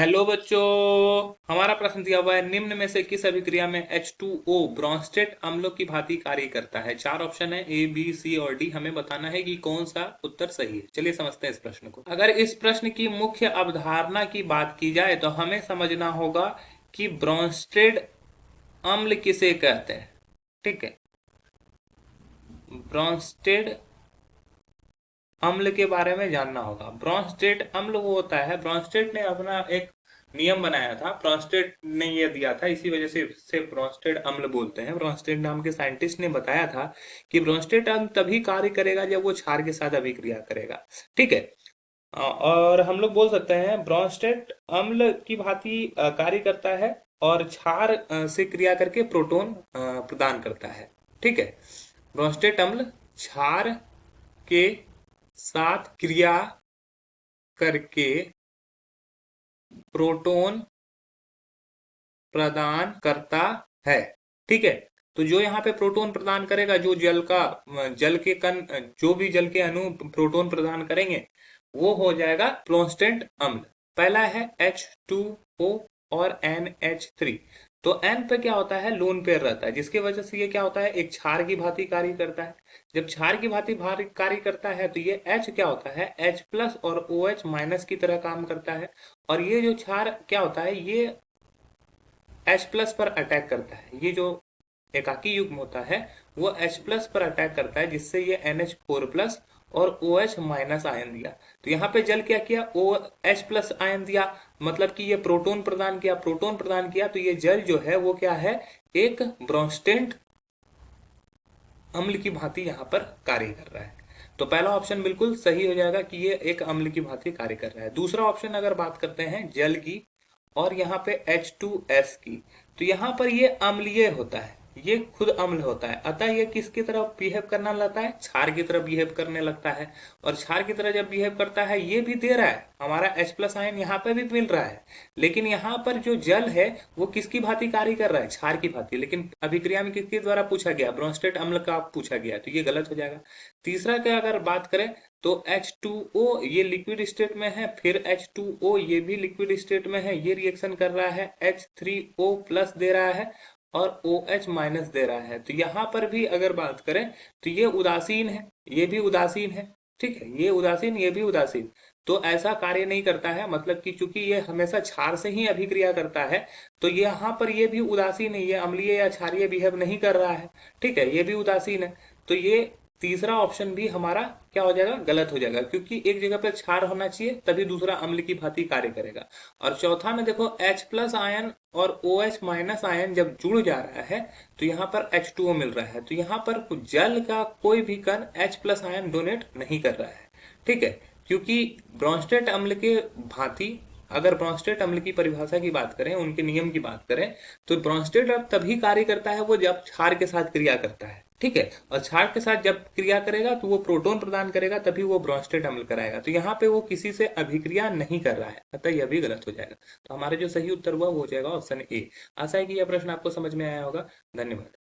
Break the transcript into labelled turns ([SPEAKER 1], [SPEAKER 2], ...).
[SPEAKER 1] Hello बच्चों। हमारा प्रश्न दिया हुआ है, निम्न में से किस अभिक्रिया में H2O ब्रोंस्टेट अम्लों की भांति कार्य करता है। चार ऑप्शन है, ए बी सी और डी। हमें बताना है कि कौन सा उत्तर सही है। चलिए समझते हैं इस प्रश्न को। अगर इस प्रश्न की मुख्य अवधारणा की बात की जाए तो हमें समझना होगा कि ब्रोंस्टेट अम्ल किसे कहते हैं। ठीक है, ब्रोंस्टेट अम्ल के बारे में जानना होगा। ब्रोंस्टेट अम्ल वो होता है, ब्रोंस्टेट ने अपना एक नियम बनाया था, ब्रोंस्टेट ने ये दिया था, इसी वजह से इसे ब्रोंस्टेट अम्ल बोलते हैं। ब्रोंस्टेट नाम के साइंटिस्ट ने बताया था कि ब्रोंस्टेट अम्ल तभी कार्य करेगा जब वो क्षार के साथ अभिक्रिया करेगा। ठीक है, और हम लोग बोल सकते हैं ब्रोंस्टेट अम्ल की भांति कार्य करता है और क्षार से क्रिया करके प्रोटॉन प्रदान करता है। ठीक है, ब्रोंस्टेट अम्ल क्षार के साथ क्रिया करके प्रोटॉन प्रदान करता है। ठीक है, तो जो यहाँ पे प्रोटॉन प्रदान करेगा, जो जल के कण, जो भी जल के अणु प्रोटॉन प्रदान करेंगे वो हो जाएगा ब्रोंस्टेट अम्ल। पहला है H2O और NH3। तो N पे क्या होता है, लोन पेयर रहता है, जिसकी वजह से ये क्या होता है, एक क्षार की भांति कार्य करता है। जब क्षार की भांति कार्य करता है तो ये H क्या होता है, H प्लस और OH माइनस की तरह काम करता है। और ये जो क्षार क्या होता है, ये H प्लस पर अटैक करता है। ये जो एकाकी युग्म होता है वो H प्लस पर अटैक करता है, जिससे ये NH4 प्लस और OH माइनस आयन दिया। तो यहाँ पे जल क्या किया, OH प्लस आयन दिया, मतलब कि ये प्रोटॉन प्रदान किया। प्रोटॉन प्रदान किया तो ये जल जो है वो क्या है, एक ब्रोंस्टेट अम्ल की भांति यहाँ पर कार्य कर रहा है। तो पहला ऑप्शन बिल्कुल सही हो जाएगा कि ये एक अम्ल की भांति कार्य कर रहा है। दूसरा ऑप्शन अगर बात करते हैं जल की और यहाँ पे H2S की, तो यहाँ पर ये अम्लीय होता है, ये खुद अम्ल होता है, अतः ये किसकी तरह बिहेव करना लगता है, क्षार की तरह बिहेव करने लगता है। और क्षार की तरह जब बिहेव करता है, ये भी दे रहा है, हमारा H प्लस आयन यहाँ पे भी मिल रहा है, लेकिन यहाँ पर जो जल है वो किसकी भांति कार्य कर रहा है, क्षार की भांति। लेकिन अभिक्रिया में किसके द्वारा पूछा गया, ब्रोंस्टेट अम्ल का पूछा गया, तो ये गलत हो जाएगा। तीसरा का अगर बात करें तो H2O ये लिक्विड स्टेट में है, फिर H2O ये भी लिक्विड स्टेट में है, ये रिएक्शन कर रहा है, H3O प्लस दे रहा है और OH माइनस दे रहा है। तो यहाँ पर भी अगर बात करें तो ये उदासीन है, ये भी उदासीन है। ठीक है, ये उदासीन, ये भी उदासीन, तो ऐसा कार्य नहीं करता है, मतलब कि चूंकि ये हमेशा क्षार से ही अभिक्रिया करता है, तो यहाँ पर ये भी उदासीन है, ये अम्लीय या क्षारीय बिहेव नहीं कर रहा है। ठीक है, ये भी उदासीन है, तो ये तीसरा ऑप्शन भी हमारा क्या हो जाएगा, गलत हो जाएगा, क्योंकि एक जगह पर क्षार होना चाहिए तभी दूसरा अम्ल की भांति कार्य करेगा। और चौथा में देखो H प्लस आयन और OH माइनस आयन जब जुड़ जा रहा है तो यहाँ पर H2O मिल रहा है, तो यहाँ पर जल का कोई भी कण H प्लस आयन डोनेट नहीं कर रहा है। ठीक है, क्योंकि ब्रोंस्टेट अम्ल के भांति, अगर ब्रोंस्टेट अम्ल की परिभाषा की बात करें, उनके नियम की बात करें, तो ब्रोंस्टेट अम्ल तभी कार्य करता है वो जब क्षार के साथ क्रिया करता है। ठीक है, और क्षार के साथ जब क्रिया करेगा तो वो प्रोटॉन प्रदान करेगा, तभी वो ब्रोंस्टेट अम्ल कराएगा। तो यहाँ पे वो किसी से अभिक्रिया नहीं कर रहा है, अतः यह भी गलत हो जाएगा। तो हमारा जो सही उत्तर हुआ वो हो जाएगा ऑप्शन ए। आशा है कि यह प्रश्न आपको समझ में आया होगा। धन्यवाद।